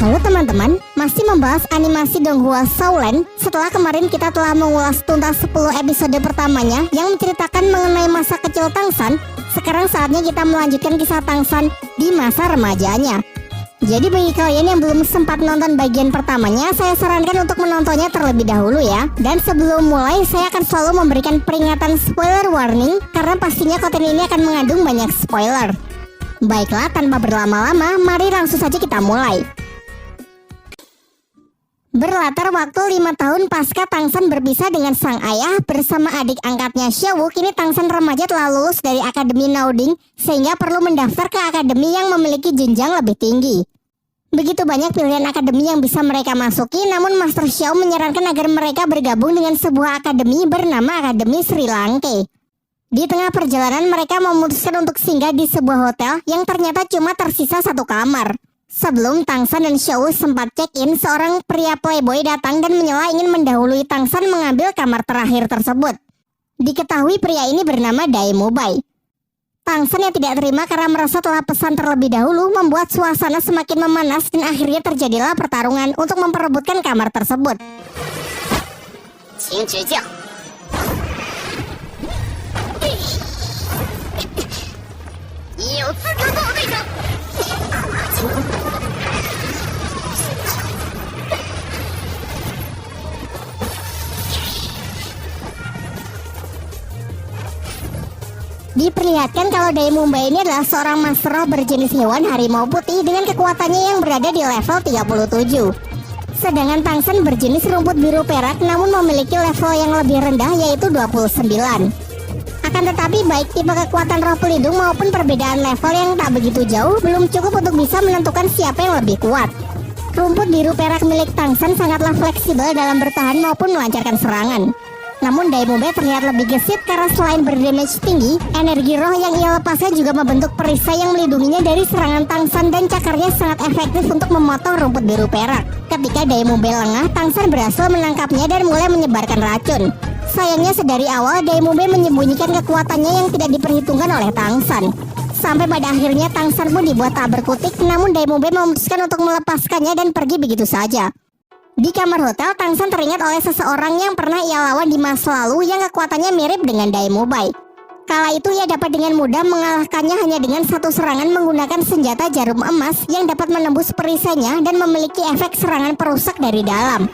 Halo teman-teman, masih membahas animasi Donghua Shaolin. Setelah kemarin kita telah mengulas tuntas 10 episode pertamanya yang menceritakan mengenai masa kecil Tangsan. Sekarang saatnya kita melanjutkan kisah Tangsan di masa remajanya. Jadi bagi kalian yang belum sempat nonton bagian pertamanya, saya sarankan untuk menontonnya terlebih dahulu ya. Dan sebelum mulai, saya akan selalu memberikan peringatan spoiler warning karena pastinya konten ini akan mengandung banyak spoiler. Baiklah, tanpa berlama-lama, mari langsung saja kita mulai. Berlatar waktu 5 tahun pasca Tangsan berpisah dengan sang ayah bersama adik angkatnya Xiaowu, kini Tangsan remaja telah lulus dari Akademi Naoding sehingga perlu mendaftar ke akademi yang memiliki jenjang lebih tinggi. Begitu banyak pilihan akademi yang bisa mereka masuki, namun Master Xiao menyarankan agar mereka bergabung dengan sebuah akademi bernama Akademi Sri Lanka. Di tengah perjalanan mereka memutuskan untuk singgah di sebuah hotel yang ternyata cuma tersisa satu kamar. Sebelum Tangsan dan Xiaowu sempat check-in, seorang pria playboy datang dan menyela ingin mendahului Tangsan mengambil kamar terakhir tersebut. Diketahui pria ini bernama Daemubai. Tangsan yang tidak terima karena merasa telah pesan terlebih dahulu membuat suasana semakin memanas dan akhirnya terjadilah pertarungan untuk memperebutkan kamar tersebut. Diperlihatkan kalau Daemubai ini adalah seorang master roh berjenis hewan harimau putih dengan kekuatannya yang berada di level 37. Sedangkan Tangsan berjenis rumput biru perak namun memiliki level yang lebih rendah yaitu 29. Akan tetapi baik tipe kekuatan roh pelindung maupun perbedaan level yang tak begitu jauh belum cukup untuk bisa menentukan siapa yang lebih kuat. Rumput biru perak milik Tangsan sangatlah fleksibel dalam bertahan maupun melancarkan serangan. Namun Daemubai terlihat lebih gesit karena selain berdamage tinggi, energi roh yang ia lepaskan juga membentuk perisai yang melindunginya dari serangan Tangsan dan cakarnya sangat efektif untuk memotong rumput biru perak. Ketika Daemubai lengah, Tangsan berhasil menangkapnya dan mulai menyebarkan racun. Sayangnya sedari awal Daemubai menyembunyikan kekuatannya yang tidak diperhitungkan oleh Tangsan. Sampai pada akhirnya Tangsan pun dibuat tak berkutik, namun Daemubai memutuskan untuk melepaskannya dan pergi begitu saja. Di kamar hotel, Tangsan teringat oleh seseorang yang pernah ia lawan di masa lalu yang kekuatannya mirip dengan Daemubai. Kala itu ia dapat dengan mudah mengalahkannya hanya dengan satu serangan menggunakan senjata jarum emas yang dapat menembus perisainya dan memiliki efek serangan perusak dari dalam.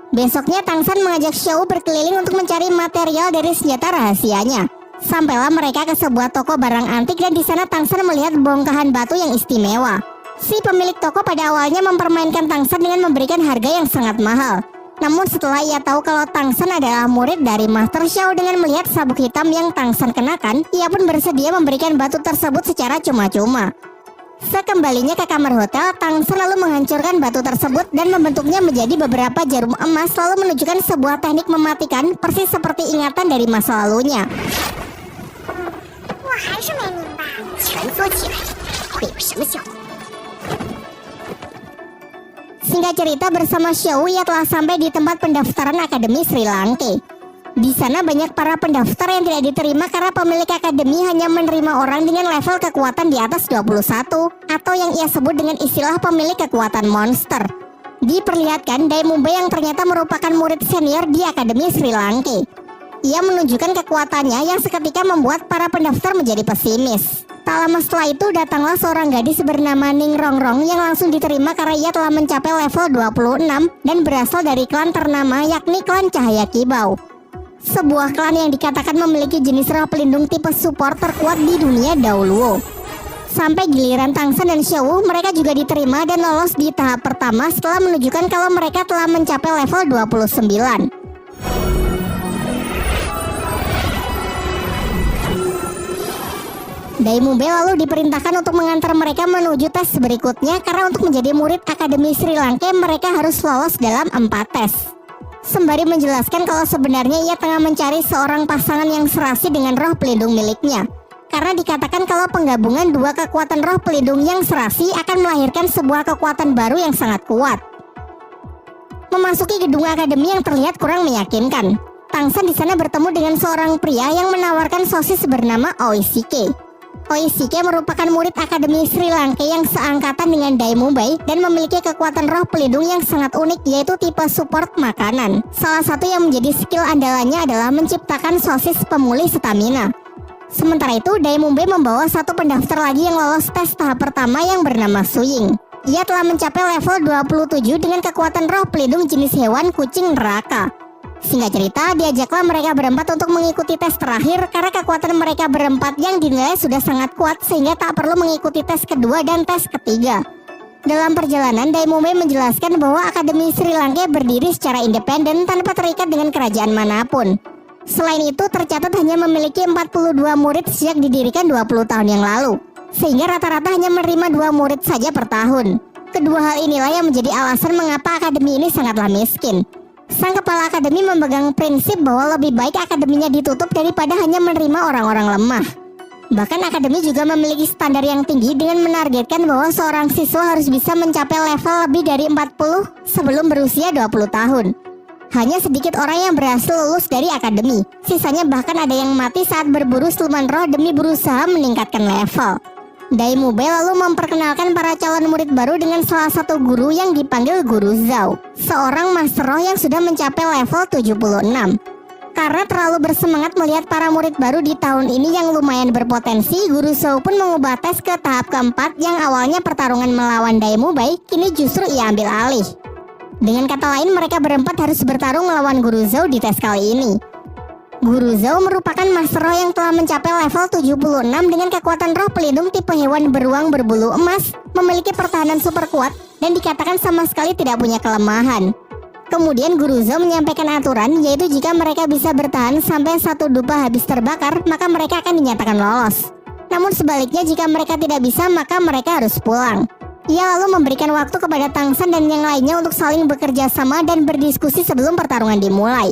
Besoknya Tangsan mengajak Xiaowu berkeliling untuk mencari material dari senjata rahasianya. Sampailah mereka ke sebuah toko barang antik dan di sana Tangsan melihat bongkahan batu yang istimewa. Si pemilik toko pada awalnya mempermainkan Tangsan dengan memberikan harga yang sangat mahal. Namun setelah ia tahu kalau Tangsan adalah murid dari Master Xiao dengan melihat sabuk hitam yang Tangsan kenakan, ia pun bersedia memberikan batu tersebut secara cuma-cuma. Sekembalinya ke kamar hotel, Tangsan lalu menghancurkan batu tersebut dan membentuknya menjadi beberapa jarum emas lalu menunjukkan sebuah teknik mematikan persis seperti ingatan dari masa lalunya. Singkat cerita, bersama Xiaowu ia telah sampai di tempat pendaftaran Akademi Sri Lanka. Di sana banyak para pendaftar yang tidak diterima karena pemilik akademi hanya menerima orang dengan level kekuatan di atas 21 atau yang ia sebut dengan istilah pemilik kekuatan monster. Diperlihatkan Daemubai yang ternyata merupakan murid senior di Akademi Sri Lanka. Ia menunjukkan kekuatannya yang seketika membuat para pendaftar menjadi pesimis. Tak lama setelah itu datanglah seorang gadis bernama Ning Rongrong yang langsung diterima karena ia telah mencapai level 26 dan berasal dari klan ternama yakni klan Cahaya Kibau. Sebuah klan yang dikatakan memiliki jenis roh pelindung tipe support terkuat di dunia dahulu. Sampai giliran Tangsan dan Xiaowu, mereka juga diterima dan lolos di tahap pertama setelah menunjukkan kalau mereka telah mencapai level 29. Daemubai lalu diperintahkan untuk mengantar mereka menuju tes berikutnya karena untuk menjadi murid Akademi Sri Lanka mereka harus lolos dalam 4 tes. Sembari menjelaskan kalau sebenarnya ia tengah mencari seorang pasangan yang serasi dengan roh pelindung miliknya. Karena dikatakan kalau penggabungan dua kekuatan roh pelindung yang serasi akan melahirkan sebuah kekuatan baru yang sangat kuat. Memasuki gedung akademi yang terlihat kurang meyakinkan. Tangsan di sana bertemu dengan seorang pria yang menawarkan sosis bernama Oishike. Oishike merupakan murid Akademi Sri Lanka yang seangkatan dengan Dai Mubai dan memiliki kekuatan roh pelindung yang sangat unik, yaitu tipe support makanan. Salah satu yang menjadi skill andalannya adalah menciptakan sosis pemulih stamina. Sementara itu, Dai Mubai membawa satu pendaftar lagi yang lolos tes tahap pertama yang bernama Suying. Ia telah mencapai level 27 dengan kekuatan roh pelindung jenis hewan kucing neraka. Singkat cerita, diajaklah mereka berempat untuk mengikuti tes terakhir karena kekuatan mereka berempat yang dinilai sudah sangat kuat sehingga tak perlu mengikuti tes kedua dan tes ketiga. Dalam perjalanan, Dai Mubai menjelaskan bahwa Akademi Sri Lanka berdiri secara independen tanpa terikat dengan kerajaan manapun. Selain itu, tercatat hanya memiliki 42 murid sejak didirikan 20 tahun yang lalu, sehingga rata-rata hanya menerima 2 murid saja per tahun. Kedua hal inilah yang menjadi alasan mengapa akademi ini sangatlah miskin. Sang kepala akademi memegang prinsip bahwa lebih baik akademinya ditutup daripada hanya menerima orang-orang lemah. Bahkan akademi juga memiliki standar yang tinggi dengan menargetkan bahwa seorang siswa harus bisa mencapai level lebih dari 40 sebelum berusia 20 tahun. Hanya sedikit orang yang berhasil lulus dari akademi. Sisanya bahkan ada yang mati saat berburu siluman roh demi berusaha meningkatkan level. Dai Mubai lalu memperkenalkan para calon murid baru dengan salah satu guru yang dipanggil Guru Zhao, seorang master roh yang sudah mencapai level 76. Karena terlalu bersemangat melihat para murid baru di tahun ini yang lumayan berpotensi, Guru Zhao pun mengubah tes ke tahap keempat yang awalnya pertarungan melawan Dai Mubai, kini justru ia ambil alih. Dengan kata lain, mereka berempat harus bertarung melawan Guru Zhao di tes kali ini. Guru Zhao merupakan master roh yang telah mencapai level 76 dengan kekuatan roh pelindung tipe hewan beruang berbulu emas, memiliki pertahanan super kuat, dan dikatakan sama sekali tidak punya kelemahan. Kemudian Guru Zhao menyampaikan aturan, yaitu jika mereka bisa bertahan sampai satu dupa habis terbakar, maka mereka akan dinyatakan lolos. Namun sebaliknya, jika mereka tidak bisa, maka mereka harus pulang. Ia lalu memberikan waktu kepada Tangsan dan yang lainnya untuk saling bekerja sama dan berdiskusi sebelum pertarungan dimulai.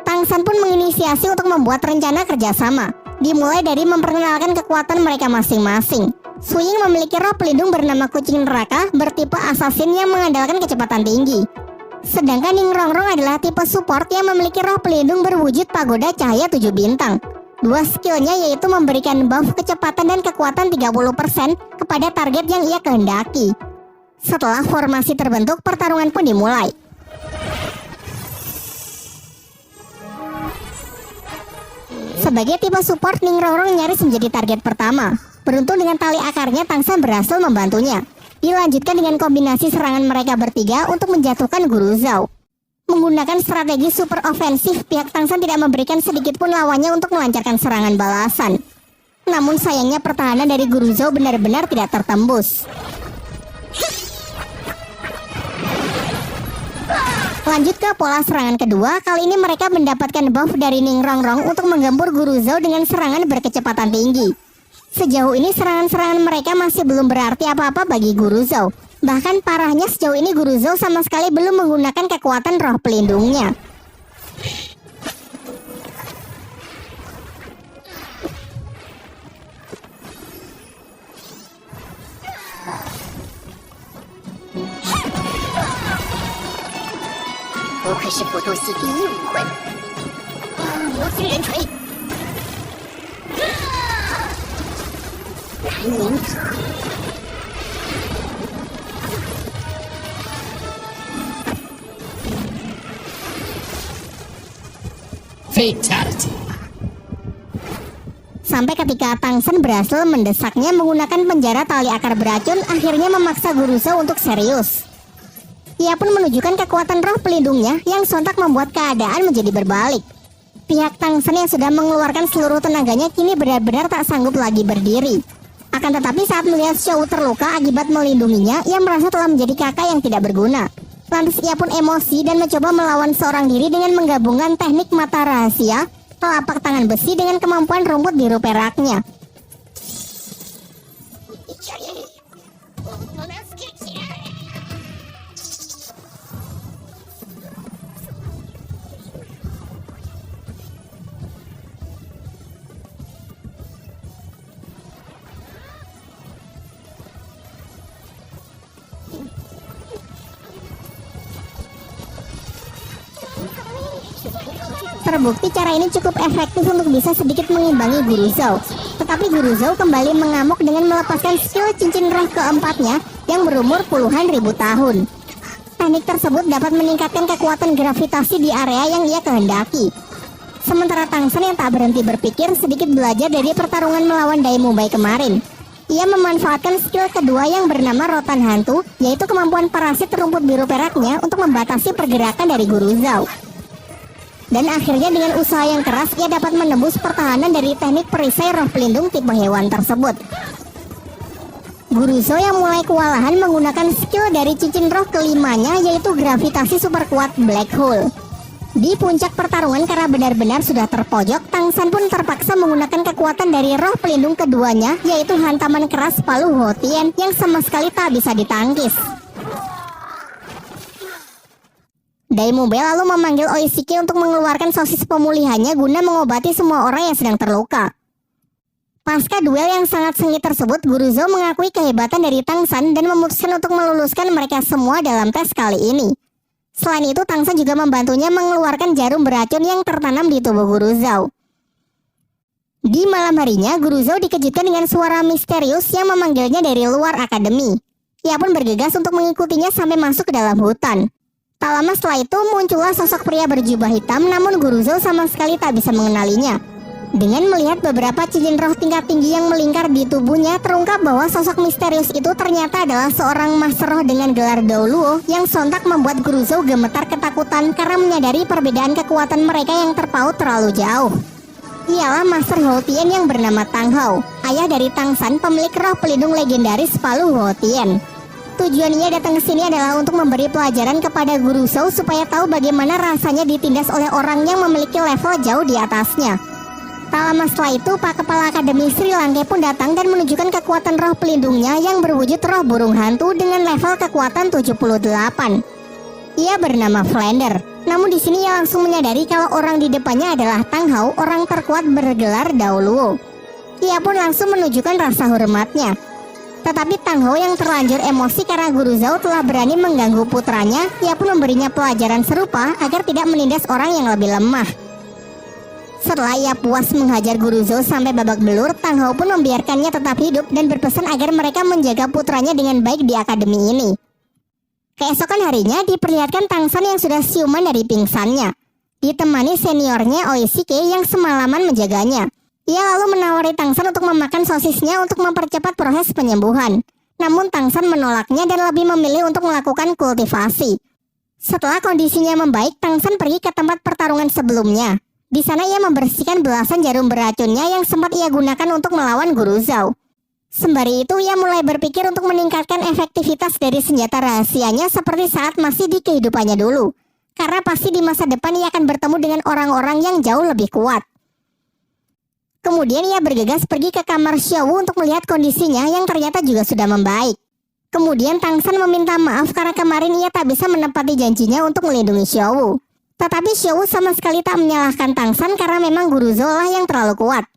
Tangsan pun menginisiasi untuk membuat rencana kerjasama, dimulai dari memperkenalkan kekuatan mereka masing-masing. Suying memiliki roh pelindung bernama kucing neraka bertipe assassin yang mengandalkan kecepatan tinggi. Sedangkan Ning Rongrong adalah tipe support yang memiliki roh pelindung berwujud pagoda cahaya 7 bintang. Dua skillnya yaitu memberikan buff kecepatan dan kekuatan 30% kepada target yang ia kehendaki. Setelah formasi terbentuk, pertarungan pun dimulai. Sebagai tipe support, Ning Rongrong nyaris menjadi target pertama. Beruntung dengan tali akarnya, Tangsan berhasil membantunya. Dilanjutkan dengan kombinasi serangan mereka bertiga untuk menjatuhkan Guru Zhao. Menggunakan strategi super ofensif, pihak Tangsan tidak memberikan sedikit pun lawannya untuk melancarkan serangan balasan. Namun sayangnya pertahanan dari Guru Zhao benar-benar tidak tertembus. Lanjut ke pola serangan kedua, kali ini mereka mendapatkan buff dari Ning Rongrong untuk menggempur Guru Zhao dengan serangan berkecepatan tinggi. Sejauh ini serangan-serangan mereka masih belum berarti apa-apa bagi Guru Zhao. Bahkan parahnya sejauh ini Guru Zhao sama sekali belum menggunakan kekuatan roh pelindungnya. Fatality. Sampai ketika Tangsan berhasil mendesaknya menggunakan penjara tali akar beracun, akhirnya memaksa Guru Zhao untuk serius. Ia pun menunjukkan kekuatan roh pelindungnya yang sontak membuat keadaan menjadi berbalik. Pihak Tangsan yang sudah mengeluarkan seluruh tenaganya kini benar-benar tak sanggup lagi berdiri. Akan tetapi saat melihat Xiao terluka akibat melindunginya, ia merasa telah menjadi kakak yang tidak berguna. Lantas ia pun emosi dan mencoba melawan seorang diri dengan menggabungkan teknik mata rahasia, telapak tangan besi dengan kemampuan rumput biru peraknya. Terbukti cara ini cukup efektif untuk bisa sedikit mengimbangi Guru Zhou. Tetapi Guru Zhou kembali mengamuk dengan melepaskan skill cincin roh keempatnya yang berumur puluhan ribu tahun. Teknik tersebut dapat meningkatkan kekuatan gravitasi di area yang ia kehendaki. Sementara Tang San yang tak berhenti berpikir sedikit belajar dari pertarungan melawan Dai Mumbai kemarin. Ia memanfaatkan skill kedua yang bernama Rotan Hantu, yaitu kemampuan parasit rumput biru peraknya untuk membatasi pergerakan dari Guru Zhou. Dan akhirnya dengan usaha yang keras ia dapat menembus pertahanan dari teknik perisai roh pelindung tipe hewan tersebut. Guru Zhou yang mulai kewalahan menggunakan skill dari cincin roh kelimanya, yaitu gravitasi super kuat Black Hole. Di puncak pertarungan karena benar-benar sudah terpojok, Tang San pun terpaksa menggunakan kekuatan dari roh pelindung keduanya, yaitu hantaman keras palu Hotien yang sama sekali tak bisa ditangkis. Dai Mumbai lalu memanggil Oishiki untuk mengeluarkan sosis pemulihannya guna mengobati semua orang yang sedang terluka. Pasca duel yang sangat sengit tersebut, Guru Zhou mengakui kehebatan dari Tang San dan memutuskan untuk meluluskan mereka semua dalam tes kali ini. Selain itu, Tang San juga membantunya mengeluarkan jarum beracun yang tertanam di tubuh Guru Zhou. Di malam harinya, Guru Zhou dikejutkan dengan suara misterius yang memanggilnya dari luar akademi. Ia pun bergegas untuk mengikutinya sampai masuk ke dalam hutan. Tak lama setelah itu muncullah sosok pria berjubah hitam, namun Guru Zhou sama sekali tak bisa mengenalinya. Dengan melihat beberapa cincin roh tingkat tinggi yang melingkar di tubuhnya, terungkap bahwa sosok misterius itu ternyata adalah seorang master roh dengan gelar Dao Luo yang sontak membuat Guru Zhou gemetar ketakutan karena menyadari perbedaan kekuatan mereka yang terpaut terlalu jauh. Ialah Master Hotien yang bernama Tang Hao, ayah dari Tang San, pemilik roh pelindung legendaris palu Hotien. Tujuannya datang ke sini adalah untuk memberi pelajaran kepada Guru Zhou supaya tahu bagaimana rasanya ditindas oleh orang yang memiliki level jauh di atasnya. Tak lama setelah itu, Pak Kepala Akademi Sri Lanka pun datang dan menunjukkan kekuatan roh pelindungnya yang berwujud roh burung hantu dengan level kekuatan 78. Ia bernama Flander. Namun di sini ia langsung menyadari kalau orang di depannya adalah Tang Hao, orang terkuat bergelar Dao Luo. Ia pun langsung menunjukkan rasa hormatnya. Tetapi Tang Hao yang terlanjur emosi karena Guru Zhou telah berani mengganggu putranya, ia pun memberinya pelajaran serupa agar tidak menindas orang yang lebih lemah. Setelah ia puas menghajar Guru Zhou sampai babak belur, Tang Hao pun membiarkannya tetap hidup dan berpesan agar mereka menjaga putranya dengan baik di akademi ini. Keesokan harinya diperlihatkan Tang San yang sudah siuman dari pingsannya, ditemani seniornya Oishiki yang semalaman menjaganya. Ia lalu menawari Tang San untuk memakan sosisnya untuk mempercepat proses penyembuhan. Namun Tang San menolaknya dan lebih memilih untuk melakukan kultivasi. Setelah kondisinya membaik, Tang San pergi ke tempat pertarungan sebelumnya. Di sana ia membersihkan belasan jarum beracunnya yang sempat ia gunakan untuk melawan Guru Zhou. Sembari itu ia mulai berpikir untuk meningkatkan efektivitas dari senjata rahasianya seperti saat masih di kehidupannya dulu. Karena pasti di masa depan ia akan bertemu dengan orang-orang yang jauh lebih kuat. Kemudian ia bergegas pergi ke kamar Xiaowu untuk melihat kondisinya yang ternyata juga sudah membaik. Kemudian Tang San meminta maaf karena kemarin ia tak bisa menepati janjinya untuk melindungi Xiaowu. Tetapi Xiaowu sama sekali tak menyalahkan Tang San karena memang Guru Zhou lah yang terlalu kuat.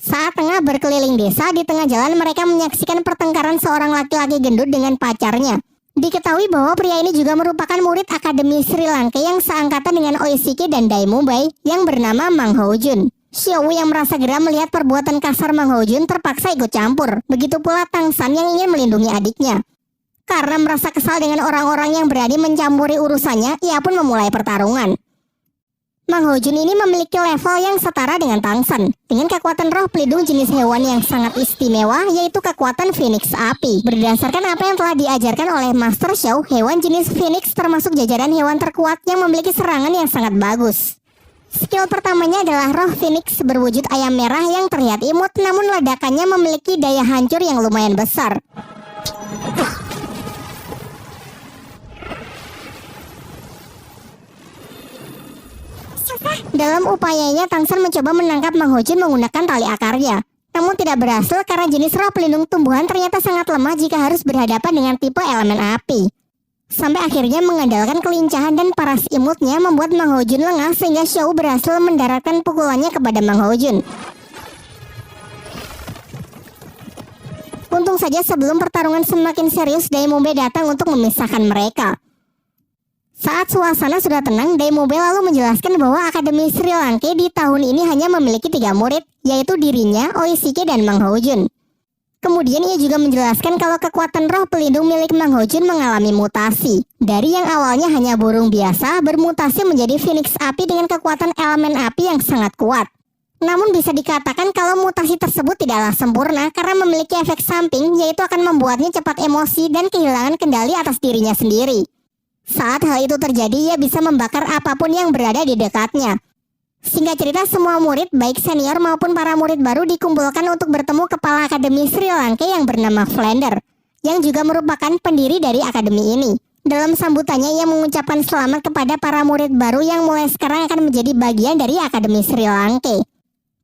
Saat tengah berkeliling desa, di tengah jalan mereka menyaksikan pertengkaran seorang laki-laki gendut dengan pacarnya. Diketahui bahwa pria ini juga merupakan murid Akademi Sri Lanka yang seangkatan dengan Oishiki dan Dai Mumbai yang bernama Mang Hao Jun. Xiaowu yang merasa geram melihat perbuatan kasar Mang Hao Jun terpaksa ikut campur. Begitu pula Tang San yang ingin melindungi adiknya. Karena merasa kesal dengan orang-orang yang berani mencampuri urusannya, ia pun memulai pertarungan. Mang Hao Jun ini memiliki level yang setara dengan Tang San, dengan kekuatan roh pelindung jenis hewan yang sangat istimewa, yaitu kekuatan Phoenix Api. Berdasarkan apa yang telah diajarkan oleh Master Xiao, hewan jenis Phoenix termasuk jajaran hewan terkuat yang memiliki serangan yang sangat bagus. Skill pertamanya adalah roh Phoenix berwujud ayam merah yang terlihat imut, namun ledakannya memiliki daya hancur yang lumayan besar. Dalam upayanya, Tang San mencoba menangkap Mang Hao Jun menggunakan tali akarnya. Namun tidak berhasil karena jenis roh pelindung tumbuhan ternyata sangat lemah jika harus berhadapan dengan tipe elemen api. Sampai akhirnya mengandalkan kelincahan dan paras imutnya membuat Mang Hao Jun lengah sehingga Xiao berhasil mendaratkan pukulannya kepada Mang Hao Jun. Untung saja sebelum pertarungan semakin serius, Dai Mumbai datang untuk memisahkan mereka. Saat suasana sudah tenang, Daimube lalu menjelaskan bahwa Akademi Sri Lanka di tahun ini hanya memiliki 3 murid, yaitu dirinya, Oishike, dan Mang Hojun. Kemudian ia juga menjelaskan kalau kekuatan roh pelindung milik Mang Hojun mengalami mutasi. Dari yang awalnya hanya burung biasa, bermutasi menjadi Phoenix api dengan kekuatan elemen api yang sangat kuat. Namun bisa dikatakan kalau mutasi tersebut tidaklah sempurna karena memiliki efek samping, yaitu akan membuatnya cepat emosi dan kehilangan kendali atas dirinya sendiri. Saat hal itu terjadi, ia bisa membakar apapun yang berada di dekatnya. Singkat cerita, semua murid, baik senior maupun para murid baru dikumpulkan untuk bertemu Kepala Akademi Sri Lanka yang bernama Flander, yang juga merupakan pendiri dari akademi ini. Dalam sambutannya, ia mengucapkan selamat kepada para murid baru yang mulai sekarang akan menjadi bagian dari Akademi Sri Lanka.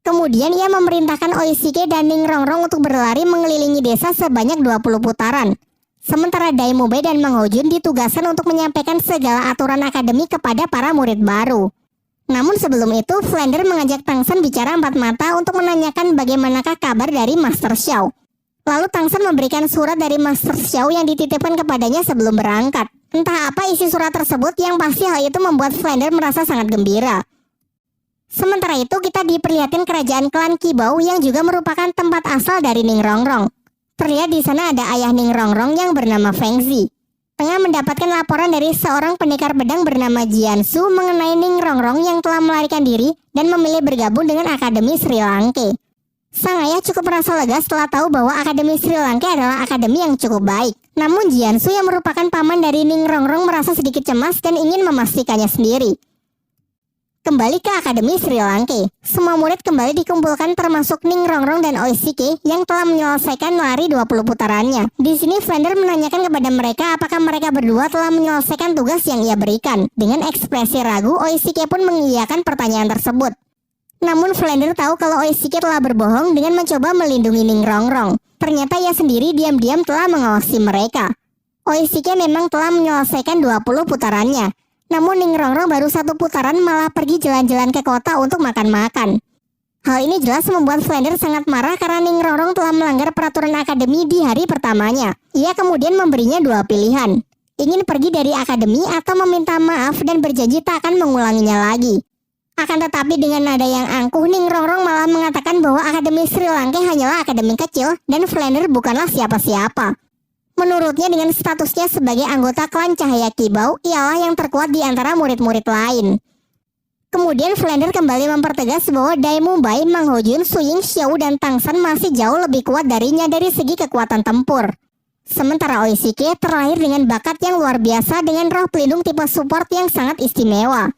Kemudian ia memerintahkan Oishike dan Ningrongrong untuk berlari mengelilingi desa sebanyak 20 putaran. Sementara Daimube dan Mang Hojun ditugaskan untuk menyampaikan segala aturan akademi kepada para murid baru. Namun sebelum itu, Flander mengajak Tangsen bicara empat mata untuk menanyakan bagaimanakah kabar dari Master Xiao. Lalu Tangsen memberikan surat dari Master Xiao yang dititipkan kepadanya sebelum berangkat. Entah apa isi surat tersebut, yang pasti hal itu membuat Flander merasa sangat gembira. Sementara itu kita diperlihatkan kerajaan klan Qibao yang juga merupakan tempat asal dari Ningrongrong. Terlihat di sana ada ayah Ningrongrong yang bernama Feng Zi. Tengah mendapatkan laporan dari seorang pendekar pedang bernama Jiansu mengenai Ningrongrong yang telah melarikan diri dan memilih bergabung dengan Akademi Sri Lanka. Sang ayah cukup merasa lega setelah tahu bahwa Akademi Sri Lanka adalah akademi yang cukup baik. Namun Jiansu yang merupakan paman dari Ningrongrong merasa sedikit cemas dan ingin memastikannya sendiri. Kembali ke Akademi Sri Lanka, semua murid kembali dikumpulkan termasuk Ningrongrong dan Oishike yang telah menyelesaikan lari 20 putarannya. Di sini Flander menanyakan kepada mereka apakah mereka berdua telah menyelesaikan tugas yang ia berikan. Dengan ekspresi ragu, Oishike pun mengiyakan pertanyaan tersebut. Namun Flander tahu kalau Oishike telah berbohong dengan mencoba melindungi Ningrongrong. Ternyata ia sendiri diam-diam telah mengawasi mereka. Oishike memang telah menyelesaikan 20 putarannya. Namun Ningrongrong baru 1 putaran malah pergi jalan-jalan ke kota untuk makan-makan. Hal ini jelas membuat Flander sangat marah karena Ningrongrong telah melanggar peraturan akademi di hari pertamanya. Ia kemudian memberinya 2 pilihan. Ingin pergi dari akademi atau meminta maaf dan berjanji tak akan mengulanginya lagi. Akan tetapi dengan nada yang angkuh, Ningrongrong malah mengatakan bahwa Akademi Sri Lanka hanyalah akademi kecil dan Flander bukanlah siapa-siapa. Menurutnya dengan statusnya sebagai anggota klan Cahaya Qibao, ialah yang terkuat di antara murid-murid lain. Kemudian Flander kembali mempertegas bahwa Daimube, Mang Hojun, Suying, Xiao, dan Tangsen masih jauh lebih kuat darinya dari segi kekuatan tempur. Sementara Oishike terlahir dengan bakat yang luar biasa dengan roh pelindung tipe support yang sangat istimewa.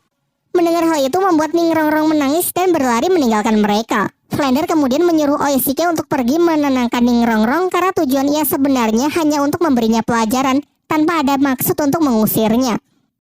Mendengar hal itu membuat Ningrongrong menangis dan berlari meninggalkan mereka. Flander kemudian menyuruh Oishike untuk pergi menenangkan Ningrongrong karena tujuan ia sebenarnya hanya untuk memberinya pelajaran tanpa ada maksud untuk mengusirnya.